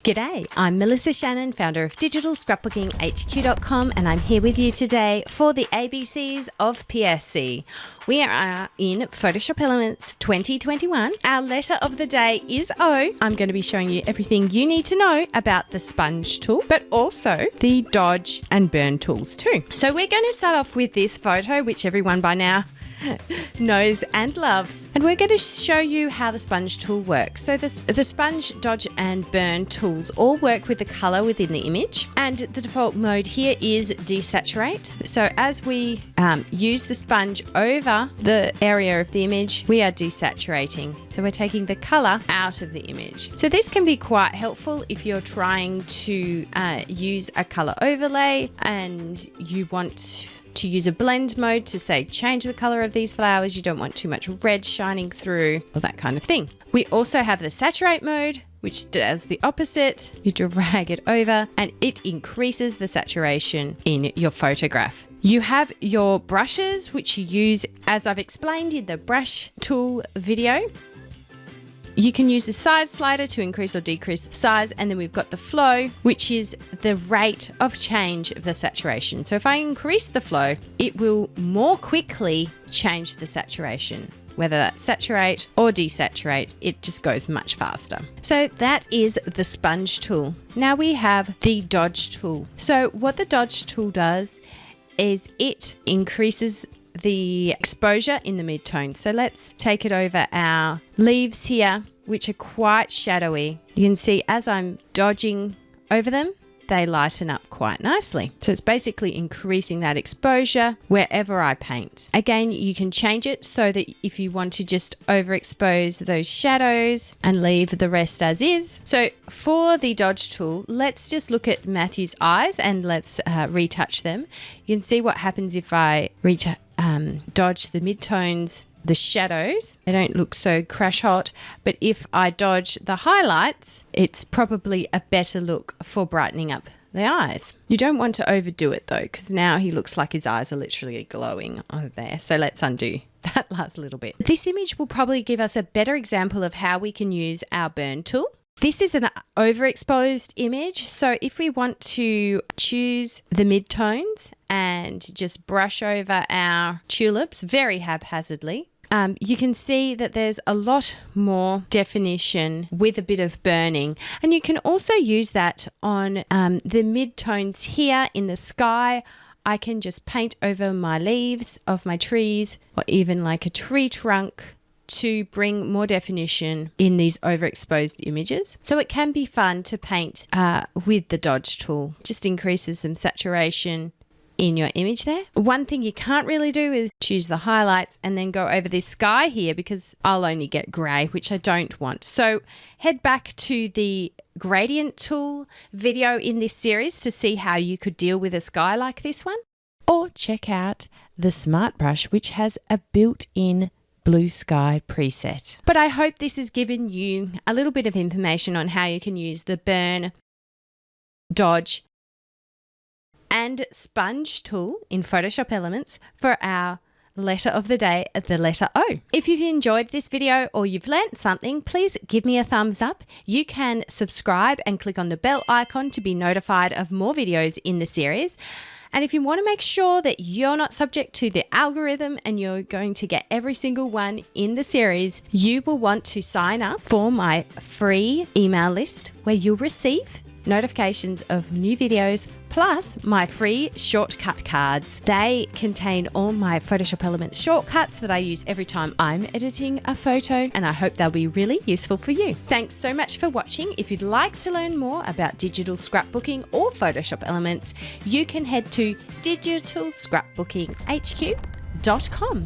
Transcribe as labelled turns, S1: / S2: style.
S1: G'day, I'm Melissa Shannon, founder of digitalscrapbookinghq.com, and I'm here with you today for the ABCs of PSE. We are in Photoshop Elements 2021. Our letter of the day is O. I'm going to be showing you everything you need to know about the sponge tool, but also the dodge and burn tools too. So we're going to start off with this photo, which everyone by now knows and loves, and we're going to show you how the sponge tool works. So the sponge, dodge and burn tools all work with the color within the image, and the default mode here is desaturate. So as we use the sponge over the area of the image, we are desaturating. So we're taking the color out of the image. So this can be quite helpful if you're trying to use a color overlay and you want to use a blend mode to say change the color of these flowers. You don't want too much red shining through, or that kind of thing. We also have the saturate mode, which does the opposite. You drag it over and it increases the saturation in your photograph. You have your brushes, which you use as I've explained in the brush tool video. You can use the size slider to increase or decrease the size, and then we've got the flow, which is the rate of change of the saturation. So if I increase the flow, it will more quickly change the saturation. Whether that's saturate or desaturate, it just goes much faster. So that is the sponge tool. Now we have the dodge tool. So what the dodge tool does is it increases the exposure in the midtones. So let's take it over our leaves here, which are quite shadowy. You can see as I'm dodging over them, they lighten up quite nicely. So it's basically increasing that exposure wherever I paint. Again, you can change it so that if you want to just overexpose those shadows and leave the rest as is. So for the dodge tool, let's just look at Matthew's eyes and let's retouch them. You can see what happens if I dodge the midtones, the shadows. They don't look so crash hot, but if I dodge the highlights, it's probably a better look for brightening up the eyes. You don't want to overdo it though, because now he looks like his eyes are literally glowing over there. So let's undo that last little bit. This image will probably give us a better example of how we can use our burn tool. This is an overexposed image, so if we want to choose the midtones and just brush over our tulips very haphazardly, you can see that there's a lot more definition with a bit of burning. And you can also use that on the midtones here in the sky. I can just paint over my leaves of my trees, or even like a tree trunk, to bring more definition in these overexposed images. So it can be fun to paint with the dodge tool. Just increases some saturation in your image there. One thing you can't really do is choose the highlights and then go over this sky here, because I'll only get grey, which I don't want. So head back to the gradient tool video in this series to see how you could deal with a sky like this one. Or check out the Smart Brush, which has a built-in blue sky preset. But I hope this has given you a little bit of information on how you can use the burn, dodge and sponge tool in Photoshop Elements for our letter of the day, the letter O. If you've enjoyed this video or you've learnt something, please give me a thumbs up. You can subscribe and click on the bell icon to be notified of more videos in the series. And if you want to make sure that you're not subject to the algorithm and you're going to get every single one in the series, you will want to sign up for my free email list where you'll receive notifications of new videos, plus my free shortcut cards. They contain all my Photoshop Elements shortcuts that I use every time I'm editing a photo, and I hope they'll be really useful for you. Thanks so much for watching. If you'd like to learn more about digital scrapbooking or Photoshop Elements, you can head to digitalscrapbookinghq.com.